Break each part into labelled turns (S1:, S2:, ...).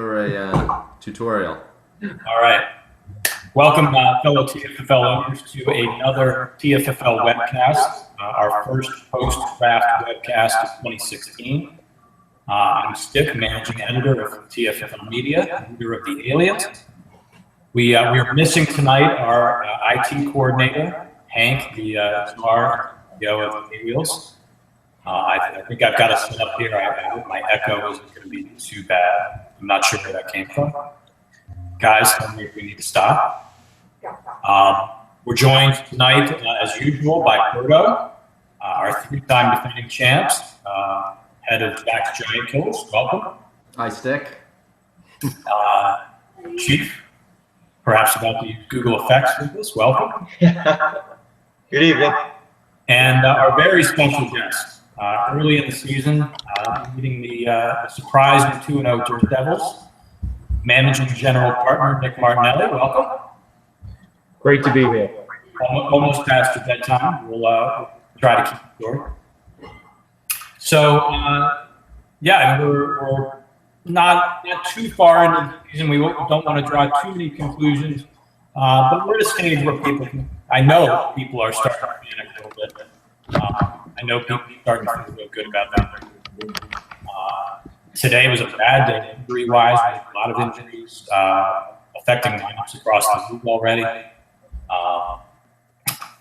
S1: for a tutorial.
S2: All right. Welcome, fellow TFFL owners, to another TFFL Webcast, our first post-draft webcast of 2016. I'm Stick, managing editor of TFFL Media, leader of the Aliens. We are missing tonight our IT coordinator, Hank, the czar CEO of the Wheels. I think I've got it set up here. I hope my echo isn't going to be too bad. I'm not sure where that came from. Guys, tell me if we need to stop. We're joined tonight, as usual, by Berto, our three-time defending champs, head of Jack's Giant Killers. Welcome.
S1: Hi, Stick.
S2: Chief, perhaps about to use Google Effects with this. Welcome.
S3: Good evening.
S2: And our very special guest, early in the season, meeting the surprise 2-0 Dirt Devils, managing general partner Nick Martinelli. Welcome.
S4: Great to be here.
S2: Almost past your bedtime. We'll try to keep it short. So, yeah, we're not too far into the season. We don't want to draw too many conclusions, but we're at a stage where I know people are starting to panic a little bit. I know people are starting to feel good about that. Today was a bad day injury-wise. We had a lot of injuries affecting lineups across the league already.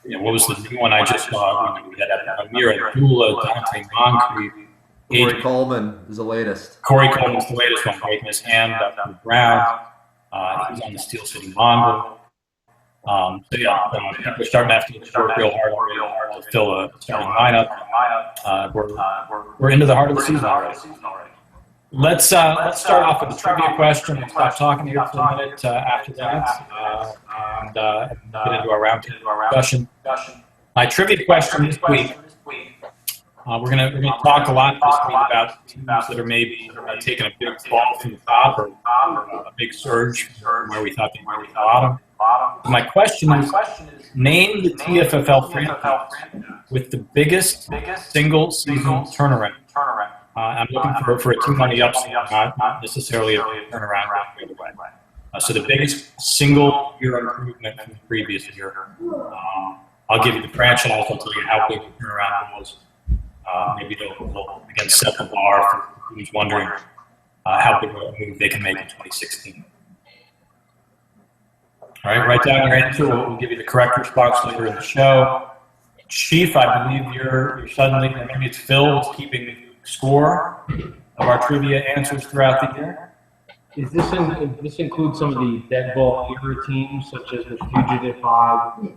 S2: What was the new one I just saw? We had Amir Abdullah, Dante Moncrief.
S1: Corey Coleman is the latest.
S2: Corey Coleman's the latest one, breaking his hand up from Brown. He's on the Steel City Mongol. So yeah, we're starting to have to work real hard to fill a starting lineup. We're into the heart of the season already. Let's start off with a trivia question and stop talking here for a minute after that, and get into our roundtable discussion. My trivia question this week. We're gonna talk a lot this week about teams that are maybe taking a big fall from the top or a big surge from where we thought they were at the bottom. My question is, name the TFFL franchise with the biggest single season turnaround. I'm looking for a team on the upside, not necessarily a turnaround the other way. So the biggest single year improvement from the previous year. I'll give you the franchise. I'll tell you how big the turnaround was. Maybe they'll again set the bar for who's wondering how big a move they can make in 2016. All right, write down your answer. We'll give you the correct response later in the show. Chief, I believe you're suddenly, or maybe it's Phil, is keeping score of our trivia answers throughout the year.
S4: Is this include some of the dead ball era teams, such as the Fugitive Five?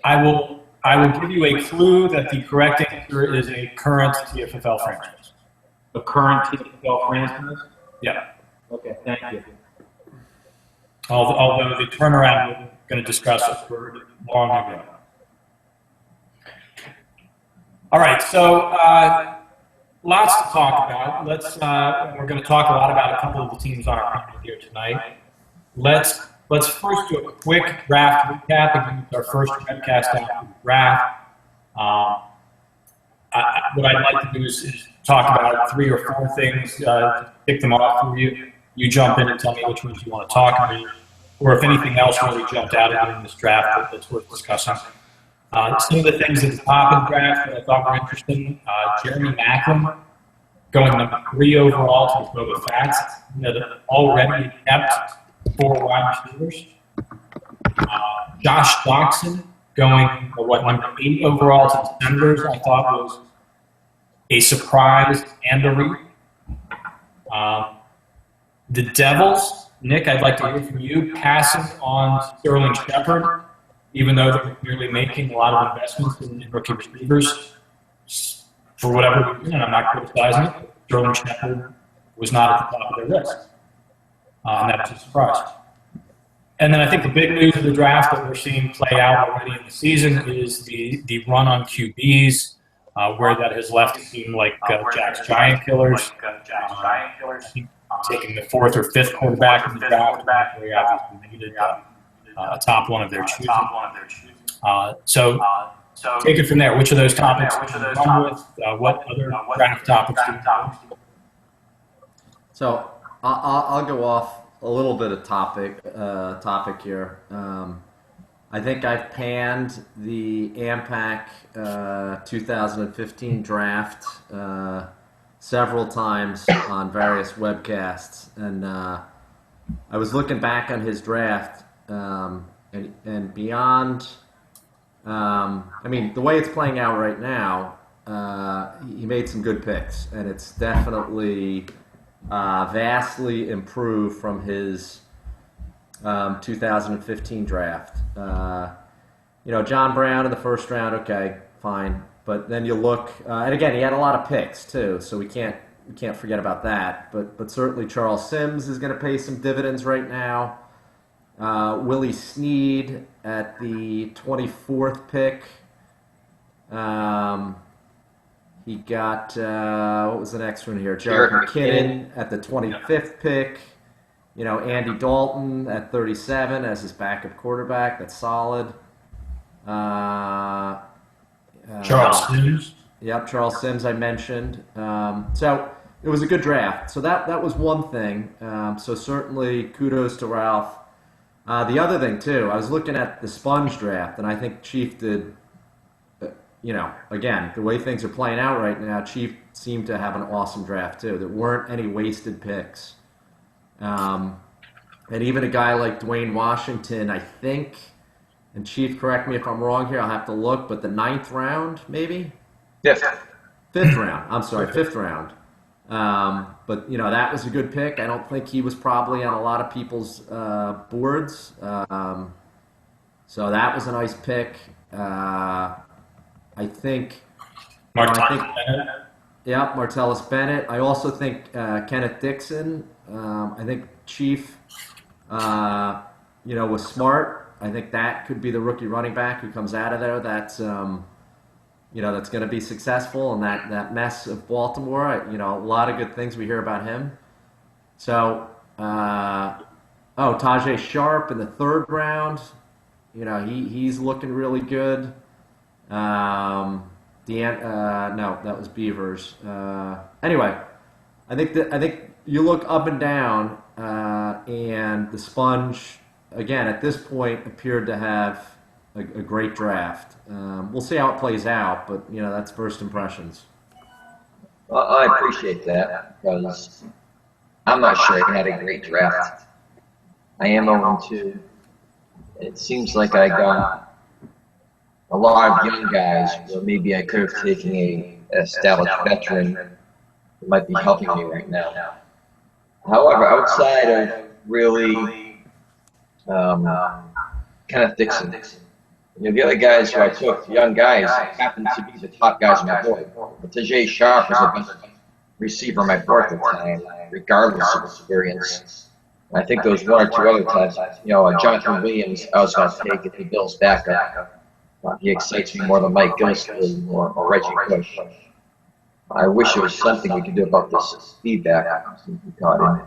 S2: I will give you a clue that the correct answer is a current TFFL franchise.
S4: A current TFFL franchise?
S2: Yeah.
S4: Okay, thank you.
S2: Although the turnaround we're going to discuss it for long ago. All right, so lots to talk about. We're going to talk a lot about a couple of the teams on our panel here tonight. Let's first do a quick draft recap. Again, it's our first webcast after the draft. What I'd like to do is talk about 3 or 4 things, pick them off for you. You jump in and tell me which ones you want to talk about, or if anything else really jumped out at you in this draft that's worth discussing. Some of the things at the top of the draft that I thought were interesting, Jeremy Macklin going number 3 overall to the Boba Fett, that already kept 4 wide receivers. Josh Doxson going number 8 overall to the Senators, I thought was a surprise and a read. The Devils, Nick, I'd like to hear from you, passing on Sterling Shepard, even though they're clearly making a lot of investments in rookie receivers. For whatever reason, and I'm not criticizing it, Sterling Shepard was not at the top of their list. And that was a surprise. And then I think the big news of the draft that we're seeing play out already in the season is the run on QBs, where that has left a team like Jack's Giant Killers, taking the 4th or 5th quarterback in the draft, very obviously needed a top one of their choosing. So take it from there. Which of those topics would you run with? What other draft topics do you have?
S1: So I'll go off a little bit of topic here. I think I've panned the AMPAC 2015 draft several times on various webcasts, and I was looking back on his draft, and beyond. I mean, the way it's playing out right now, he made some good picks, and it's definitely vastly improved from his 2015 draft. John Brown in the first round, okay, fine, but then you look, and again, he had a lot of picks too, so we can't forget about that. But certainly Charles Sims is going to pay some dividends right now. Willie Snead at the 24th pick. He got, what was the next one here? Jarek McKinnon at the 25th pick. Andy Dalton at 37 as his backup quarterback. That's solid.
S2: Charles Sims.
S1: Yep, Charles Sims I mentioned. So it was a good draft. So that was one thing. So certainly kudos to Ralph. The other thing, too, I was looking at the Sponge draft, and I think Chief did, again, the way things are playing out right now, Chief seemed to have an awesome draft, too. There weren't any wasted picks. And even a guy like Dwayne Washington, I think, and Chief, correct me if I'm wrong here, I'll have to look, but the 9th round, maybe?
S3: Yes.
S1: 5th round. I'm sorry, 5th round. But that was a good pick. I don't think he was probably on a lot of people's boards. So that was a nice pick. I think. Yeah, Martellus Bennett. I also think Kenneth Dixon. I think Chief, was smart. I think that could be the rookie running back who comes out of there. That's that's going to be successful in that mess of Baltimore. A lot of good things we hear about him. So, Tajay Sharp in the 3rd round. He's looking really good. No, that was Beavers. Anyway, I think you look up and down, and the Sponge again at this point appeared to have a great draft. We'll see how it plays out, but that's first impressions.
S3: Well, I appreciate that because I'm not sure I had a great draft. I am 0-2. It seems like I got a lot of young guys where maybe I could have taken a established veteran who might be helping me right now. However, outside of really Kenneth Dixon, the other guys who I took, young guys, happened to be the top guys on my board. But Tajay Sharp was the best receiver on my board at the time, regardless of experience. And I think there was 1 or 2 other times. Jonathan Williams, I was going to take if the Bills' backup. He excites me more than Mike Gillisley or Reggie Bush. I wish there was something we could do about this feedback since we caught him.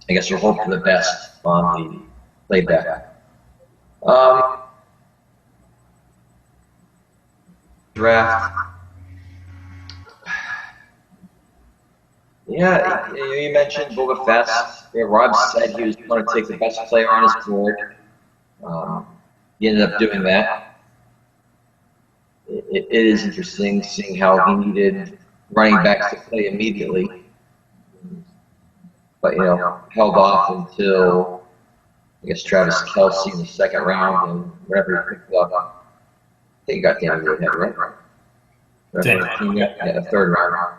S3: I guess we'll hope for the best on the playback. Draft. Yeah, you mentioned Boba Fett. Rob said he was going to take the best player on his board. He ended up doing that. It is interesting seeing how he needed running backs to play immediately. But, held off until, I guess, Travis Kelce in the 2nd round and whatever he picked up. I think he got Danny Woodhead, right? Yeah, the 3rd round.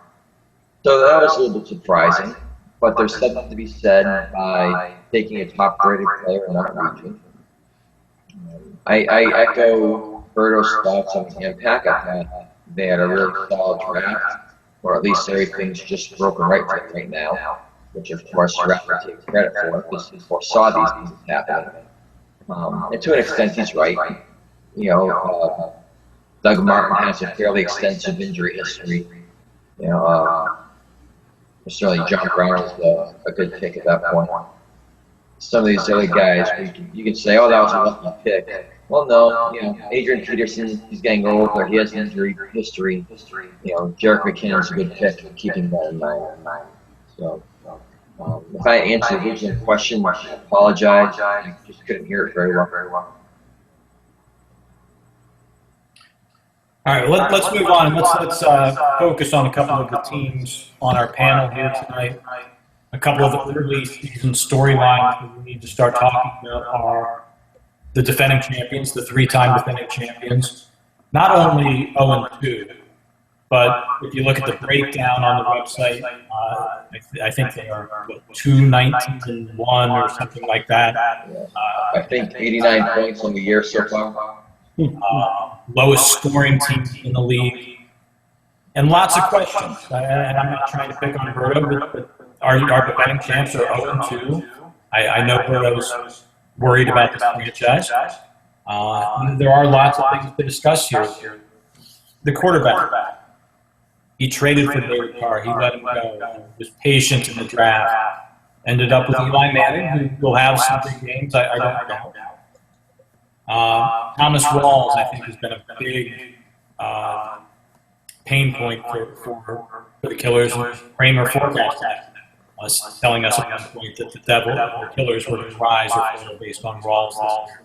S3: So that was a little bit surprising, but there's something to be said by taking a top-rated player and not reaching. I echo Berto's thoughts on the impact. I thought they had a really solid draft, or at least everything's just broken right for them right now, which of course Rafa takes credit for because he foresaw these things happening. And to an extent, he's right. Doug Martin has a fairly extensive injury history. Certainly John Brown is a good pick at that point. Some of these other guys, you can say, oh, that was a lucky pick. Well, no, Adrian Peterson, he's getting older. He has injury history. Jarek McKinnon's a good pick, keeping that in mind. So, if I answered the original question, I apologize. I just couldn't hear it very well.
S2: All right, let's move on. Let's focus on a couple of the teams on our panel here tonight. A couple of the early season storylines that we need to start talking about are the defending champions, the three-time defending champions. Not only 0-2, but if you look at the breakdown on the website, I think they are 2-19-1 or something like that.
S3: I think 89 points on the year so far.
S2: Lowest scoring team in the league, and lots of questions. And I'm not trying to pick on Berto, but our defending champs are 0-2. I know Berto's worried about this franchise. There are lots of things to discuss here. The quarterback. He traded for David Carr. He let him go. He was patient in the draft. Ended up with Eli Manning, who will have some big games, I don't know. Thomas Rawls, I think, has been a big pain point for the Killers. Kramer forecasted was telling us at one point that the Killers were going to rise or fall based on Rawls this year.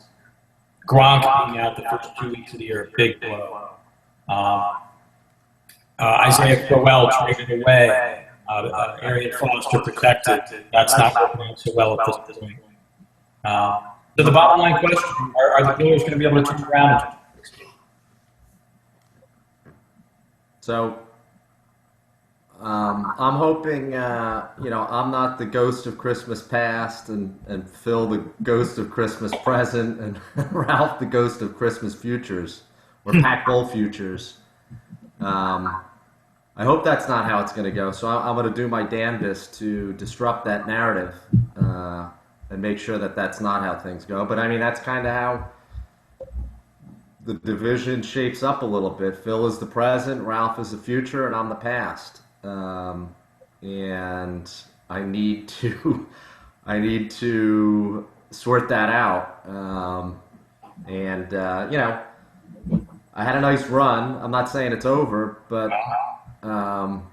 S2: Gronk being out the first 2 weeks of the year, a big blow. Isaiah Crowell traded away. Arian Foster protected. That's not working out so well at this point. So the bottom line question, are the Killers going to be able to turn around?
S1: So I'm hoping, I'm not the ghost of Christmas past and Phil the ghost of Christmas present and Ralph the ghost of Christmas futures or Pac Bowl futures. I hope that's not how it's going to go. So I'm going to do my damnedest to disrupt that narrative and make sure that that's not how things go. But I mean, that's kind of how the division shapes up a little bit. Phil is the present, Ralph is the future, and I'm the past. And I need to sort that out. I had a nice run. I'm not saying it's over, but I'm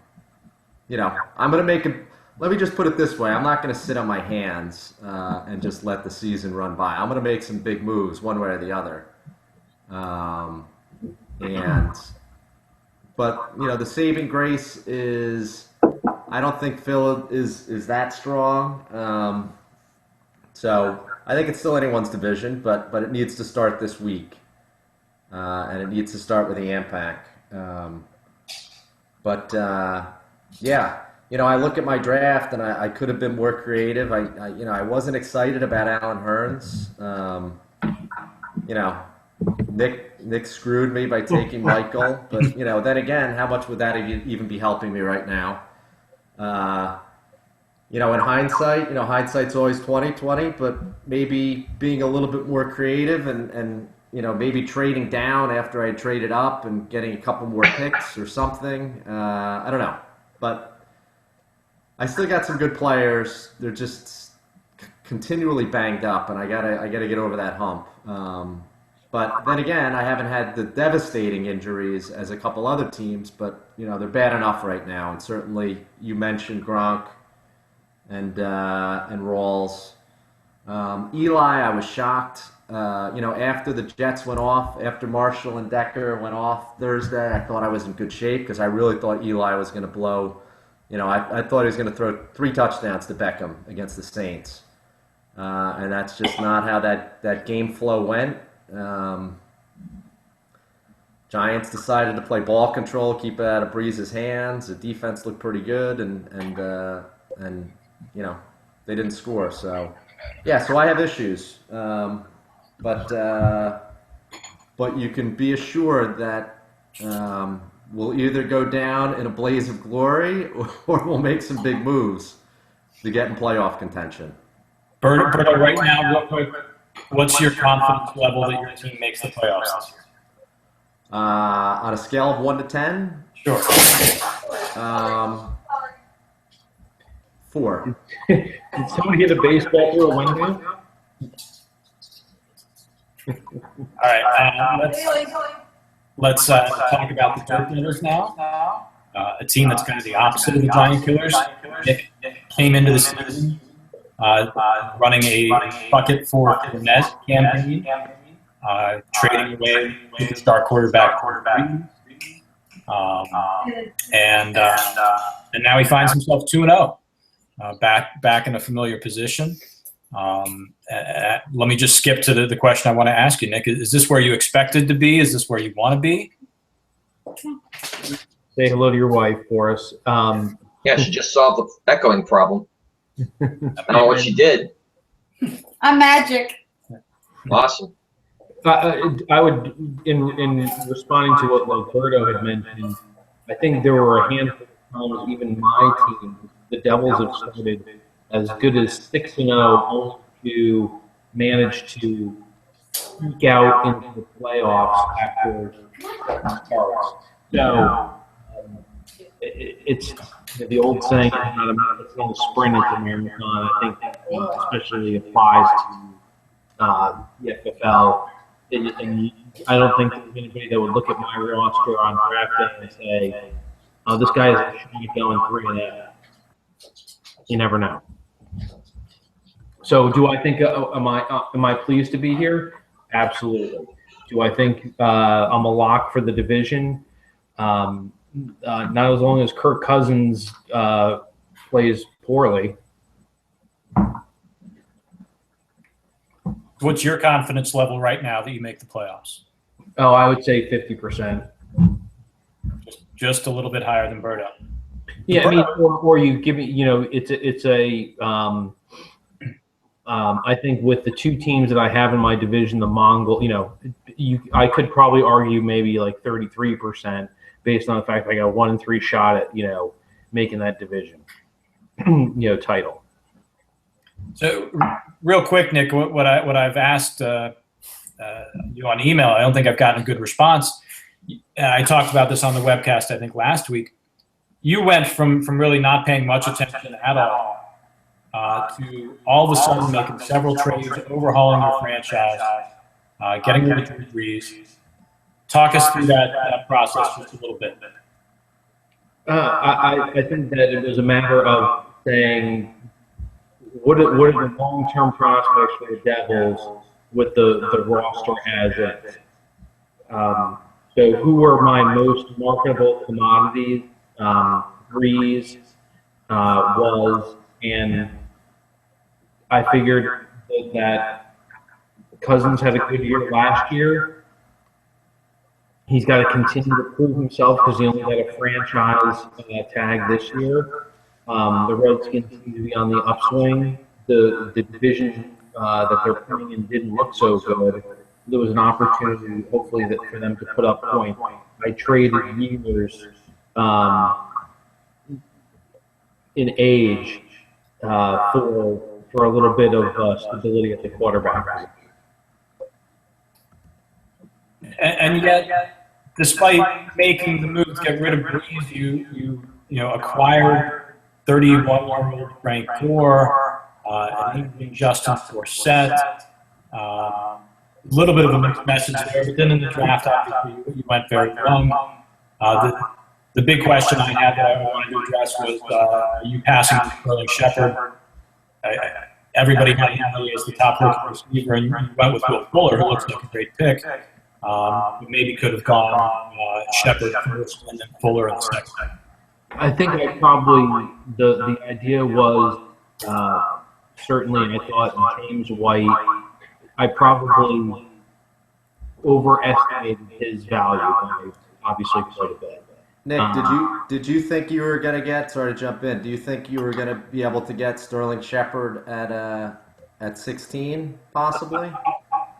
S1: going to make a. Let me just put it this way: I'm not going to sit on my hands and just let the season run by. I'm going to make some big moves, one way or the other. But the saving grace is I don't think Phil is that strong. So I think it's still anyone's division, but it needs to start this week, and it needs to start with the AMPAC. I look at my draft and I could have been more creative. I wasn't excited about Alan Hearns. Nick screwed me by taking Michael, but then again, how much would that even be helping me right now? In hindsight, hindsight's always 20/20, but maybe being a little bit more creative and maybe trading down after I traded up and getting a couple more picks or something. I don't know, but I still got some good players. They're just continually banged up, and I gotta get over that hump. But then again, I haven't had the devastating injuries as a couple other teams, but they're bad enough right now. And certainly, you mentioned Gronk and Rawls. Eli, I was shocked. After the Jets went off, after Marshall and Decker went off Thursday, I thought I was in good shape because I really thought Eli was going to blow. I thought he was going to throw 3 touchdowns to Beckham against the Saints. And that's just not how that game flow went. Giants decided to play ball control, keep it out of Breeze's hands. The defense looked pretty good, and they didn't score. So I have issues, but you can be assured that we'll either go down in a blaze of glory or we'll make some big moves to get in playoff contention.
S2: Berto, right now, real quick, what's your confidence level that your team makes the playoffs this year?
S1: On a scale of 1 to 10?
S2: Sure.
S1: 4.
S4: Did somebody hit a baseball through a window?
S2: All right, let's talk about the Dirt Dinners now. a team that's kind of the opposite of the Giant Killers. Nick came into the season running a bucket for net campaign, trading away superstar quarterback. And now he finds himself 2-0, back in a familiar position. Let me just skip to the question I want to ask you, Nick. Is this where you expected to be? Is this where you want to be?
S4: Say hello to your wife for us.
S3: Yeah, she just solved the echoing problem. I don't know what she did.
S5: I'm magic.
S3: Awesome.
S4: I would, in responding to what Roberto had mentioned, I think there were a handful of times, even my team, the Devils have started as good as 6-0, only to manage to eke out into the playoffs after starts. So it's the old saying, it's not a sprint, it's a marathon. I think especially applies to the FFL. And I don't think there's anybody that would look at my roster on draft day and say, "Oh, this guy is going 3-0." You never know. So, do I think am I pleased to be here? Absolutely. Do I think I'm a lock for the division? Not as long as Kirk Cousins plays poorly.
S2: What's your confidence level right now that you make the playoffs?
S4: Oh, I would say 50%.
S2: Just a little bit higher than Berto.
S4: Yeah, I mean, or you give me, I think with the two teams that I have in my division, the Mongol, I could probably argue maybe like 33% based on the fact that I got a 1-3 shot at, making that division, title.
S2: So, real quick, Nick, what I've asked you on email, I don't think I've gotten a good response. I talked about this on the webcast, I think, last week. You went from really not paying much attention at all to all of a sudden making several trades, overhauling your franchise, getting rid of Drew Brees. Talk us through that process just a little bit.
S4: I think that it was a matter of saying, what are the long-term prospects for the Devils with the roster as is? So who are my most marketable commodities? Breeze was, and I figured that Cousins had a good year last year. He's got to continue to prove himself because he only got a franchise tag this year. The Redskins seem to be on the upswing. The division that they're playing in didn't look so good. There was an opportunity, hopefully, for them to put up points. I traded years in age for a little bit of stability at the quarterback.
S2: And yet, despite making the move to get rid of Breeze, you acquired 31-year-old Frank Gore, and Justin Forsett. A little bit of a mixed message there, but then in the draft, obviously, you went very young. The big question I had that I wanted to address was, are you passing to Sterling Shepard? Everybody had him really as the top rookie receiver, and you went with Will Fuller, who looks like a great pick. Maybe could have gone Shepard first and then Fuller in the second.
S4: I think the idea was certainly I thought James White, I probably overestimated his value by obviously quite a bit.
S1: Nick, did you think you were gonna get? Sorry to jump in. Do you think you were gonna be able to get Sterling Shepard at 16 possibly?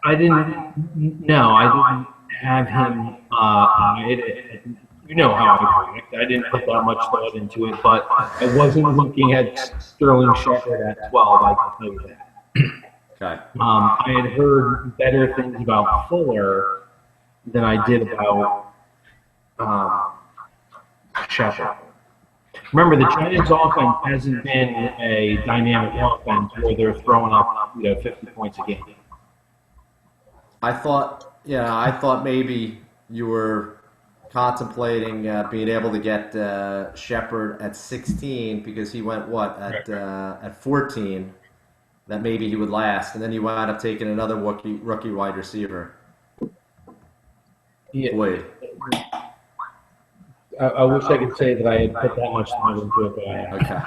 S4: I didn't have him. You know how I predict. I didn't put that much thought into it, but I wasn't looking at Sterling Shepard at 12. I can tell you that.
S1: Okay.
S4: I had heard better things about Fuller than I did about Shepard. Remember, the Giants' offense hasn't been a dynamic offense where they're throwing up 50 points a game.
S1: I thought maybe you were contemplating being able to get Shepard at 16 because he went at 14. That maybe he would last, and then you wound up taking another rookie wide receiver.
S4: Yeah.
S1: Wade.
S4: I wish I could say that I had put that much time into it, but I haven't.
S1: Okay.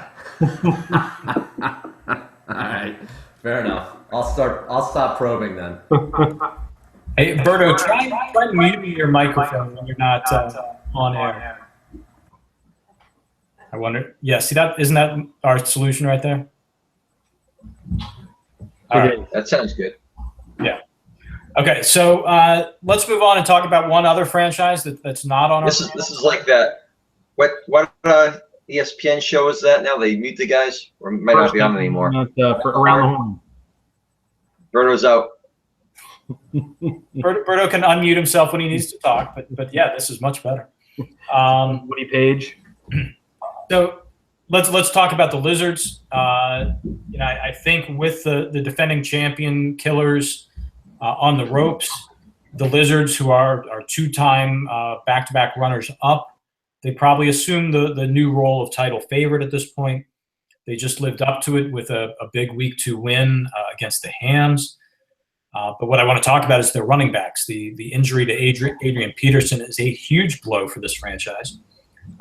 S1: All right. Fair enough. I'll stop probing then.
S2: Hey, Berto, try muting your microphone when you're not on air. I wonder. Yeah, see that? Isn't that our solution right there? All right.
S3: That sounds good.
S2: Yeah. Okay, so let's move on and talk about one other franchise that's not on our.
S3: This is like that. What ESPN show is that now? They mute the guys, or might not be on anymore.
S4: For around the horn.
S3: Berto's out.
S2: Berto can unmute himself when he needs to talk, but yeah, this is much better.
S4: Woody Page.
S2: So let's talk about the Lizards. I think with the defending champion Killers on the ropes, the Lizards, who are two-time back-to-back runners up, they probably assume the new role of title favorite at this point. They just lived up to it with a big Week 2 win against the Hams. But what I want to talk about is their running backs. The injury to Adrian Peterson is a huge blow for this franchise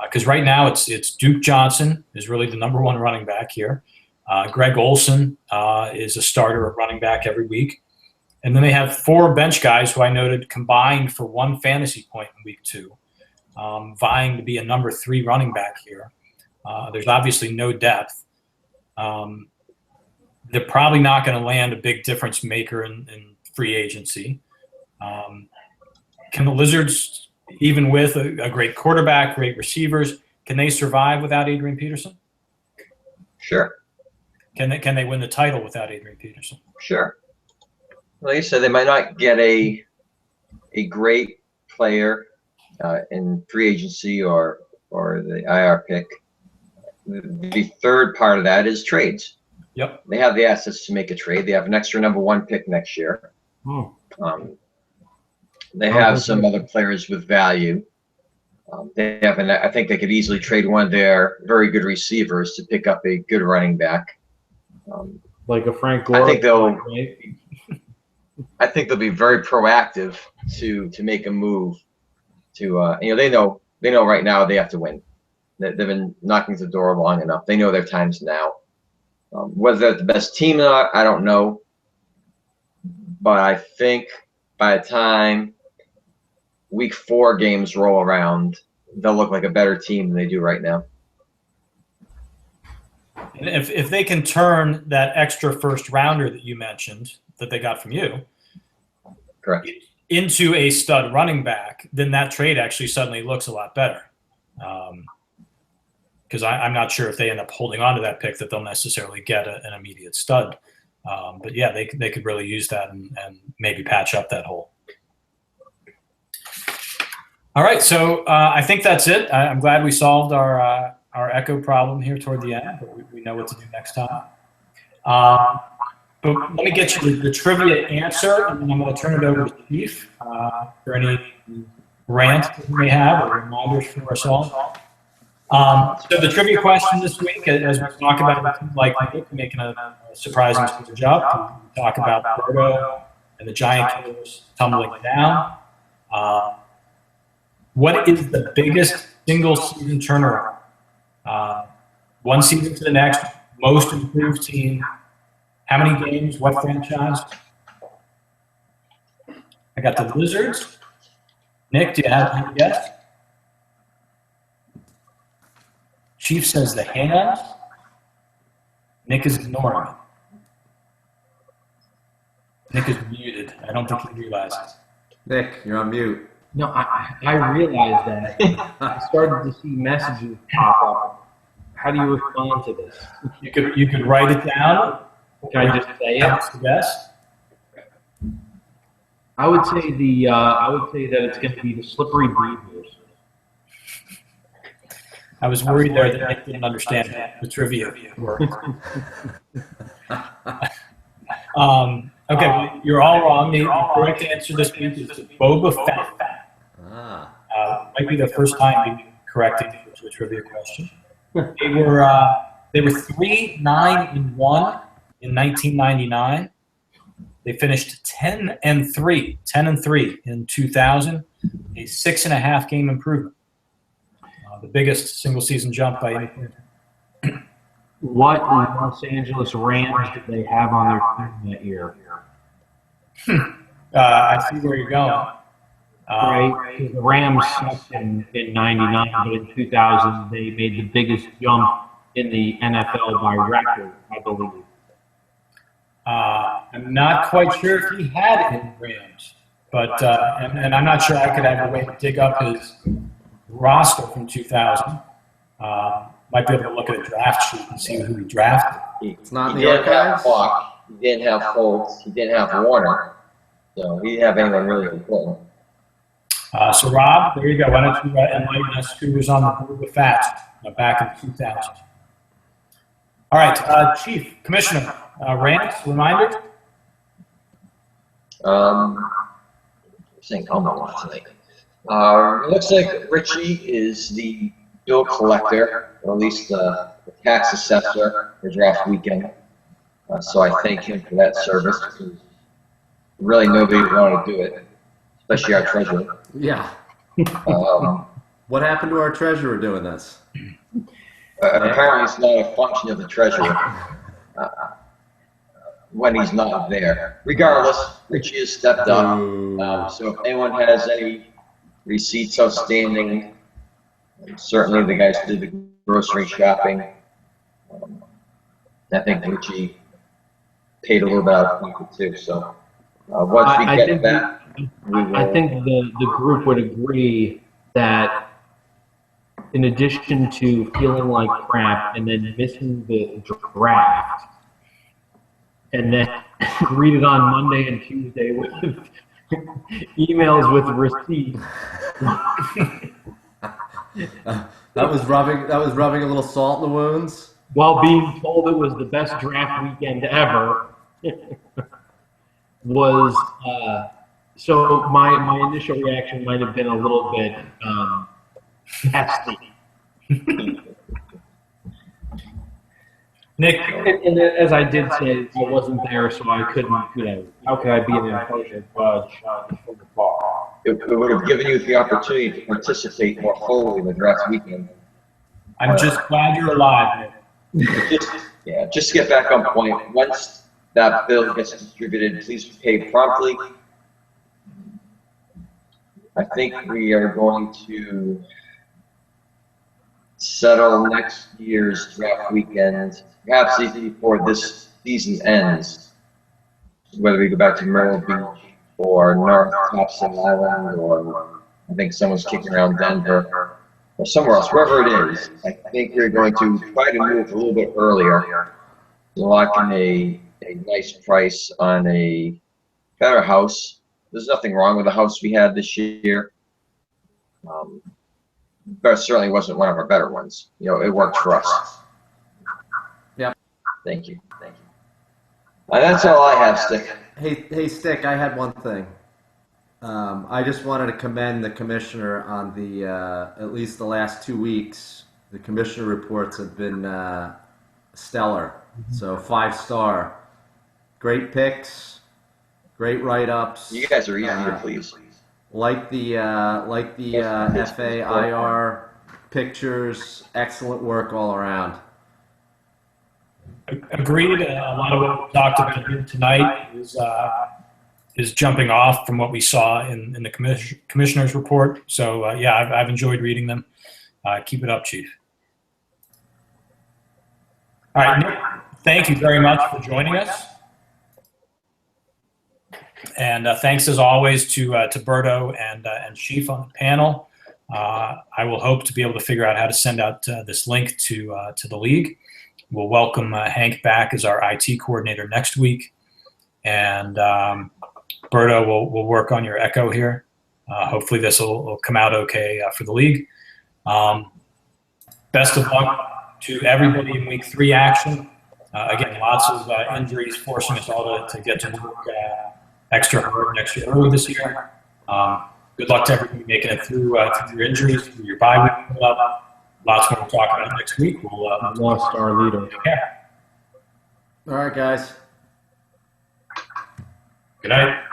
S2: because right now it's Duke Johnson is really the number one running back here. Greg Olson is a starter at running back every week. And then they have 4 bench guys who I noted combined for 1 fantasy point in Week 2, vying to be a number 3 running back here. There's obviously no depth. They're probably not going to land a big difference maker in free agency. Can the Lizards, even with a great quarterback, great receivers, can they survive without Adrian Peterson?
S3: Sure.
S2: Can they win the title without Adrian Peterson?
S3: Sure. Like I said, they might not get a great player in free agency or the IR pick. The third part of that is trades.
S2: Yep.
S3: They have the assets to make a trade. They have an extra number 1 pick next year. They have some other players with value. I think they could easily trade one of their very good receivers to pick up a good running back.
S4: Like a Frank Gore.
S3: I think they'll be very proactive to make a move. They know right now they have to win. They've been knocking the door long enough. They know their time's now. Whether they're the best team or not, I don't know. But I think by the time Week 4 games roll around, they'll look like a better team than they do right now.
S2: And if they can turn that extra first rounder that you mentioned that they got from you,
S3: correct,
S2: into a stud running back, then that trade actually suddenly looks a lot better. Because I'm not sure if they end up holding on to that pick that they'll necessarily get an immediate stud. But yeah, they could really use that and maybe patch up that hole. All right, so I think that's it. I'm glad we solved our echo problem here toward the end, but we know what to do next time. But let me get you the trivia answer, and then I'm going to turn it over to Chief for any rant that we may have or reminders for ourselves. So the trivia question this week, as we talk about like making a surprising job, we talk about Berto and the Giant Killers tumbling down. What is the biggest single season turnaround? One season to the next, most improved team. How many games? What franchise? I got the Lizards. Nick, do you have any guess? Chief says the Hams. Nick is ignoring it. Nick is muted. I don't think he realizes.
S1: Nick, you're on mute.
S4: No, I realized that. I started to see messages pop up. How do you respond to this?
S2: You could write it down.
S4: Can I just say it?
S2: Yes.
S4: I would say that it's going to be the Slippery Beavers.
S2: I was worried there that Nick didn't understand the trivia work. Okay, you're all wrong. The correct answer this week is Boba Fett. might be their first time being corrected to a trivia question. They were 3-9-1 in 1999. They finished 10-3 in 2000, a 6.5 game improvement. The biggest single season jump by any team.
S4: What Los Angeles Rams did they have on their team that year?
S2: I see where you're going.
S4: Right? The Rams sucked in 99, but in 2000, they made the biggest jump in the NFL by record, I believe.
S2: I'm not quite sure if he had any Rams, but and I'm not sure I could have a way to dig up his roster from 2000. Might be able to look at a draft sheet and see who he drafted.
S1: It's not in
S3: He
S1: the
S3: didn't have
S1: archives?
S3: Falk, he didn't have Foltz, he didn't have Warner, so he didn't have anyone really important.
S2: So Rob, there you go. Why don't you enlighten us who was on the board with Fats back in 2000? All right, Chief Commissioner Rams, reminder.
S3: Saying come on tonight. It looks like Richie is the bill collector, or at least the tax assessor for draft weekend. So I thank him for that service, because really nobody wanted to do it, especially our treasurer.
S1: Yeah.
S3: Um,
S1: What happened to our treasurer doing this?
S3: Apparently it's not a function of the treasurer when he's not there. Regardless, Richie has stepped up. So if anyone has any receipts outstanding, certainly the guys who did the grocery shopping, I think Richie paid a little bit out of pocket too. So once we get that, we will.
S4: I think the group would agree that in addition to feeling like crap and then missing the draft, and then read it on Monday and Tuesday with emails with receipts.
S1: That was rubbing a little salt in the wounds.
S4: While being told it was the best draft weekend ever, was so my initial reaction might have been a little bit testy.
S2: Nick,
S4: And as I did say, I wasn't there, so I couldn't, how could I be an intelligent judge from the bar?
S3: It would have given you the opportunity to participate more fully in the draft weekend.
S2: I'm just glad you're alive, Nick.
S3: Just to get back on point, once that bill gets distributed, please pay promptly. I think we are going to settle next year's draft weekend, perhaps even before this season ends, whether we go back to Myrtle Beach or North Thompson Island, or I think someone's kicking around Denver, or somewhere else, wherever it is. I think we're going to try to move a little bit earlier, lock in a nice price on a better house. There's nothing wrong with the house we had this year. But it certainly wasn't one of our better ones. It worked for us.
S1: Yep.
S3: Thank you. That's all I have, Stick.
S1: Hey, Stick, I had one thing. I just wanted to commend the commissioner on the, at least the last 2 weeks, the commissioner reports have been stellar. So 5-star. Great picks, great write-ups.
S3: You guys are easy to please.
S1: Like the FAIR pictures, excellent work all around.
S2: Agreed. A lot of what we talked about here tonight is jumping off from what we saw in the commissioner's report. So I've enjoyed reading them. Keep it up, Chief. All right, Nick, thank you very much for joining us. And thanks as always to Berto and Chief on the panel. I will hope to be able to figure out how to send out this link to the league. We'll welcome Hank back as our IT coordinator next week, and Berto will work on your echo here. Hopefully this will come out okay for the league. Best of luck to everybody in Week 3 action. Again, lots of injuries forcing us all to get to work extra hard and extra early this year. good luck to everybody making it through your injuries, through your bye week coming up. Lots more to talk about next week. We'll
S4: Lost our leader.
S2: take care.
S1: All right, guys.
S2: Good night.